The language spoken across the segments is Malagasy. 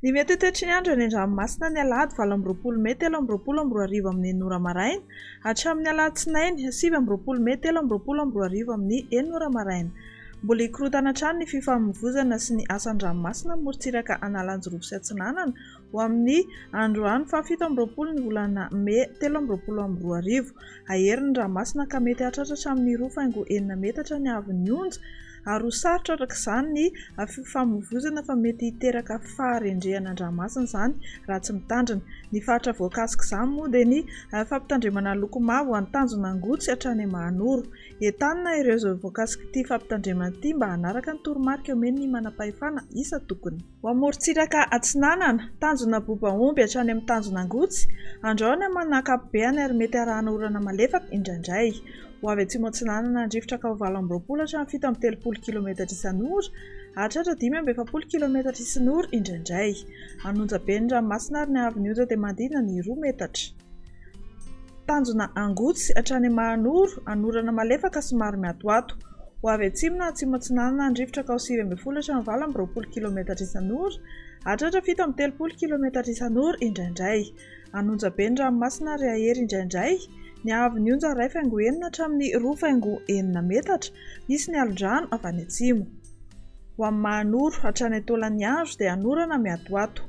Ny mety toetry ny andro eny an-dranomasina ny alahady 20 May 7:20 amin'ny 9 maraina hatramin'ny alatsinainy 7 May 7:20 amin'ny 9 maraina. Mbola hikorotana hatrany ny fifamoivoizana sy ny asan-dranomasina morontsiraka analanjy sy atsinanana ho amin'ny androany 17 ny volana May 7:20. Aherin'ny ranomasina ka mety hahatratra hatramin'ny 2.9 metatra ny haavon'ny onja ary ho sarotra arak'izany ny fifamoivoizana fa mety hiteraka faharendrehan'an-dranomasina izany raha tsy mitandrina. Ny faritra voakasika izany moa dia ny fampitandremana loko mavo any Tanjonangotsy hatrany Mahanoro. Entanina ireo izay voakasika ity fampitandremana ity mba hanaraka ny toromarika omen'ny manam-pahefana isa tokony. Ho amorontsiraka atsinanana Tanjona Bobaomby hatrany amin'ny Tanjonangotsy andraona manakapobeany ary mety arahana orana malefaka indraindray. Ho avy atsimo atsinanana andrifotra ka ho 20 hatramin'ny 7:30 km isan'ora hahatratra 5:70 km isan'ora indraindray. Anonja be ny ranomasina ary ny haavon'ny onja dia manodidina ny 2 metatra. Tanjona Angotsy hatrany Mahanoro anorana malefaka somary miatoato. Ho avy atsimo na atsimo atsinanana andrifotra ka ho 9:20 hatramin'ny 20 km isan'ora hahatratra 7:30 km isan'ora indraindray. Anonja be ny ranomasina ary ahery indraindray. Ny haavon'ny onja 1.9 hatramin'ny 2.9 metatra, misy ny alondrano avy any atsimo. Ho amin'ny Mahanoro hatrany Antolan'Andro dia anorana miatoato.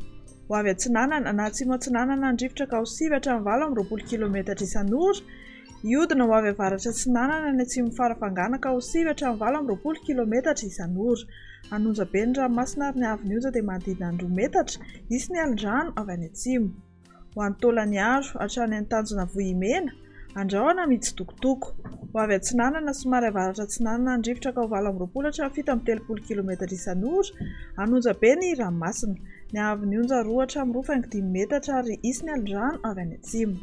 Ho avy atsinanana na atsimo atsinanana andrifotra ka ho 9 hatramin'ny 20 km isan'ora, iodina ho avy avaratra atsinanana ny atsimo farafangana ka ho 9 hatramin'ny 20 km isan'ora. Anonja be ny ranomasina ary ny haavon'ny onja dia manodidina ny 2 metatra, misy ny alondrano avy any atsimo. Ho any Antolan'Andro hatrany any Tanjona Vohimena andrahoana mitsitokotoko. Ho avy atsinanana somary avaratra atsinanana andrifotra ka ho 20 hatramin'ny 7:30 km isan'ora, anonja be ny ranomasina. Ny haavon'ny onja 2 hatramin'ny 2.5 metatra ary isy ny alondrano avy any atsimo.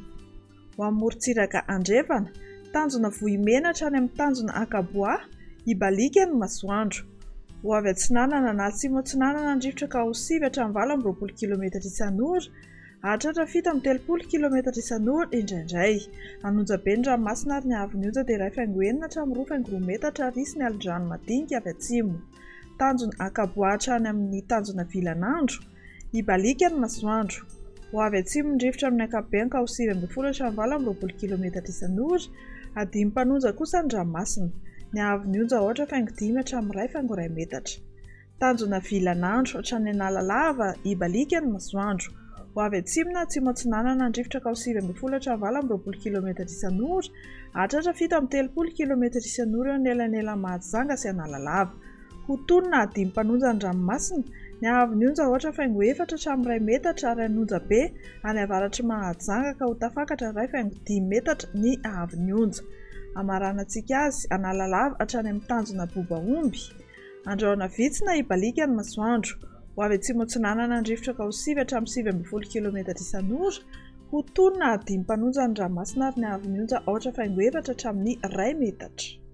Ho amin'ny morontsiraka andrefana Tanjona Vohimena hatrany amin'ny Tanjona Akaboa ibalika ny masoandro. Ho avy atsinanana na atsimo atsinanana andrifotra ka ho 9 hatramin'ny 20 km isan'ora hahatratra 7:30 km isan'ora indraindray. Anonja be ny ranomasina ary ny haavon'ny onja dia 1.9 hatramin'ny 2.2 metatra ary isy ny alondrano madinika avy atsimo. Tanjona Akaboa hatrany amin'ny Tanjona Vilanandro ibalika ny masoandro. Ho avy atsimo ny rivotra amin'ny ankapobeny ka ho 9:20 hatramin'ny 20 km isan'ora adimy mpanonja kosa ny ranomasina. Ny haavon'ny onja 8.5 hatramin'ny 1.2 metatra. Tanjona Vilanandro hatrany Analalava ibalika ny masoandro. Ho avy atsimo na atsimo atsinanana andrifotra ka ho 9:20 hatramin'ny 20 km isan'ora hahatratra 7:30 km isan'ora eo anelanelany Mahajanga sy Analalava. Ho tonona adimy mpanonja ny ranomasina. Ny haavon'ny onja 8.4 hatramin'ny 1 metatra ary anonja be any avaratra Mahajanga ka ho tafakatra 1.5 metatra ny haavon'ny onja. Amaranantsika azy Analalava hatrany amin'ny Tanjona Bobaomby andrahoana vitsy na ibalika ny masoandro. Ho avy atsimo atsinanana andrifotra ka ho 9 hatramin'ny 7:20 km isan'ora ho tonona adimy mpanonja ny ranomasina ary ny haavon'ny onja 8.4 hatramin'ny 1 metatra.